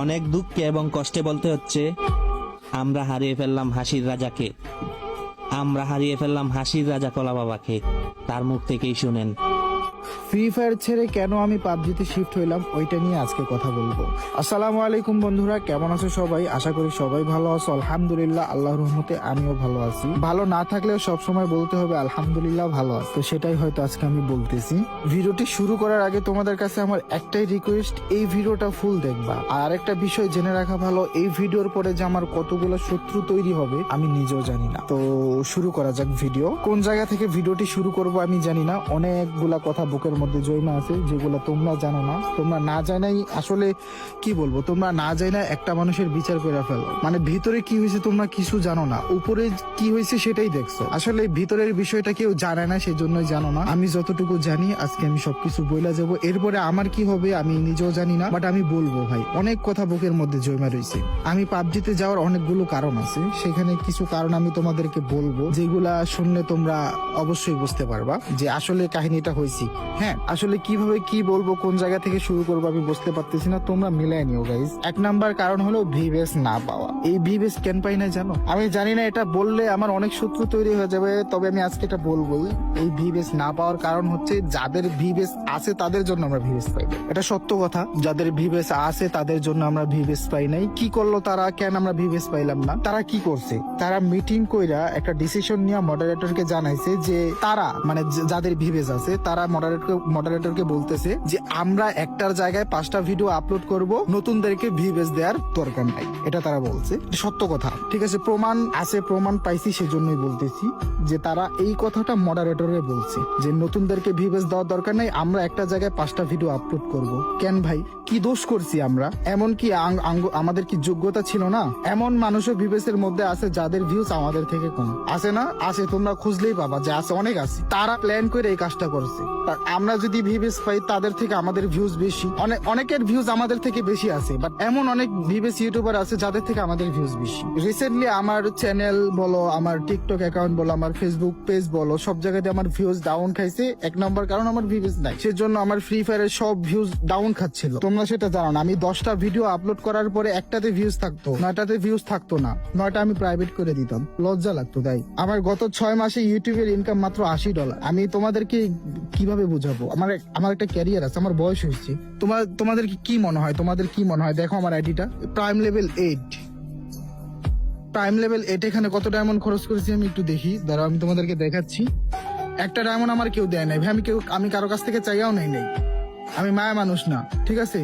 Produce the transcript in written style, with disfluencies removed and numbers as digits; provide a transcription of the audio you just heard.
অনেক দুঃখে এবং কষ্টে বলতে হচ্ছে, আমরা হারিয়ে ফেললাম হাসির রাজাকে। আমরা হারিয়ে ফেললাম হাসির রাজা কলা বাবাকে। তার মুখ থেকেই শুনেন। ফ্রি ফায়ার ছেড়ে কেন আমি পাবজিতে শিফট হইলাম ওইটা নিয়ে আজকে কথা বলবো। আসসালামু আলাইকুম বন্ধুরা, কেমন আছো সবাই? আশা করি সবাই ভালো আছো। আলহামদুলিল্লাহ, আল্লাহর রহমতে আমিও ভালো আছি। ভালো না থাকলেও সবসময় বলতে হবে আলহামদুলিল্লাহ ভালো আছি, তো সেটাই হয়তো আজকে আমি বলতেছি। ভিডিওটি শুরু করার আগে তোমাদের কাছে আমার একটাই রিকোয়েস্ট, এই ভিডিওটা ফুল দেখবা। আর একটা বিষয় জেনে রাখা ভালো, এই ভিডিওর পরে যে আমার কতগুলো শত্রু তৈরি হবে আমি নিজেও জানি না। তো শুরু করা যাক ভিডিও। কোন জায়গা থেকে ভিডিওটি শুরু করব আমি জানি না। অনেকগুলা কথা বুকের মধ্যে জয়মা আছে যেগুলো তোমরা জানো না। তোমরা না জানাই আসলে কি বলবো, তোমরা না জানা একটা মানুষের বিচার করে ফেলো। মানে ভিতরে কি হয়েছে তোমরা কিছু জানো না, উপরে কি হয়েছে সেটাই দেখছো। আসলে ভিতরের বিষয়টা কেউ জানে না, সেজন্যই জানো না। আমি যতটুকু জানি আজকে আমি সবকিছু বইলা যাবো। এরপরে আমার কি হবে আমি নিজেও জানি না, বাট আমি বলবো ভাই। অনেক কথা বুকের মধ্যে জয়মা রয়েছে। আমি পাবজিতে যাওয়ার অনেকগুলো কারণ আছে, সেখানে কিছু কারণ আমি তোমাদেরকে বলবো, যেগুলা শুনলে তোমরা অবশ্যই বুঝতে পারবা যে আসলে কাহিনীটা হয়েছে। হ্যাঁ, আসলে কিভাবে কি বলবো, কোন জায়গা থেকে শুরু করবো আমি বুঝতে পারতেছি না। তোমরা মিলাই নিও গাইজ। এক নাম্বার কারণ হলো ভিভেস না পাওয়া। এই ভিভেস কেন পাই না জানো? আমি জানি না, এটা বললে আমার অনেক শত্রু তৈরি হয়ে যাবে, তবে আমি আজকে এটা বলবোই। এই ভিভেস না পাওয়ার কারণ হচ্ছে যাদের ভিভেস আছে তাদের জন্য আমরা ভিভেস পাই না। এটা সত্য কথা, যাদের ভিভেস আছে তাদের জন্য আমরা ভিভেস পাই নাই। কি করলো তারা, কেন আমরা ভিভেস পাইলাম না? তারা কি করছে, তারা মিটিং কইরা একটা ডিসিশন নিয়ে মডারেটরকে জানাইছে যে তারা মানে যাদের ভিভেস আছে তারা মডারেটরকে বলতেছে যে আমরা একটার জায়গায় 5টা ভিডিও আপলোড করব, নতুনদেরকে ভিভেস দেওয়ার দরকার নাই। এটা তারা বলছে, সত্য কথা। ঠিক আছে, প্রমাণ আছে, প্রমাণ পাইছি, সেজন্যই বলতেছি যে তারা এই কথাটা মডারেটরে বলছে যে নতুনদেরকে ভিভেস দেওয়ার দরকার নাই, আমরা একটা জায়গায় 5টা ভিডিও আপলোড করব। কেন ভাই, কি দোষ করছি আমরা? এমন কি আমাদের কি যোগ্যতা ছিল না? এমন মানুষও ভিভেস এর মধ্যে আছে যাদের ভিউজ আমাদের থেকে কম আছে না? আছে, তোমরা খুঁজলেই পাবা যে আছে, অনেক আছে। তারা প্ল্যান করে এই কাজটা করছে। আমরা যদি ভিভেস পাই তাদের থেকে আমাদের ভিউজ বেশি, অনেকের ভিউজ আমাদের থেকে বেশি আছে, বাট এমন অনেক ভিভেস ইউটিউবার আছে যাদের থেকে আমাদের ভিউজ বেশি। রিসেন্টলি আমার চ্যানেল বলো, আমার টিকটক অ্যাকাউন্ট বলো, আমার ফেসবুক পেজ বলো, সব জায়গাতে আমার ভিউজ ডাউন খাইছে। এক নম্বর কারণ আমার ভিউজ নাই, সেজন্য আমার ফ্রি ফায়ারের সব ভিউজ ডাউন খাচ্ছিল। তোমরা সেটা জানো না। আমি 10টা ভিডিও আপলোড করার পরে একটাতে ভিউজ থাকতো, 9টাতে ভিউজ থাকতো না। 9টা আমি প্রাইভেট করে দিতাম, লজ্জা লাগতো। তাই আমার গত 6 মাসে ইউটিউবের ইনকাম মাত্র $80। আমি তোমাদেরকে কিভাবে বুঝাবো? আমার একটা ক্যারিয়ার আছে, আমার বয়স হয়েছে। তোমাদের কি মনে হয়? তোমাদের কি মনে হয়? দেখো আমার আইডিটা প্রাইম লেভেল 8। প্রাইম লেভেল 8 এখানে কত ডায়মন্ড খরচ করেছি আমি একটু দেখি, দাঁড়াও আমি তোমাদেরকে দেখাচ্ছি। একটা ডায়মন্ড আমার কেউ দেয় নাই ভাই, আমি কারো কাছ থেকে চাইয়াও নাই। আমি মায়া মানুষ না, ঠিক আছে?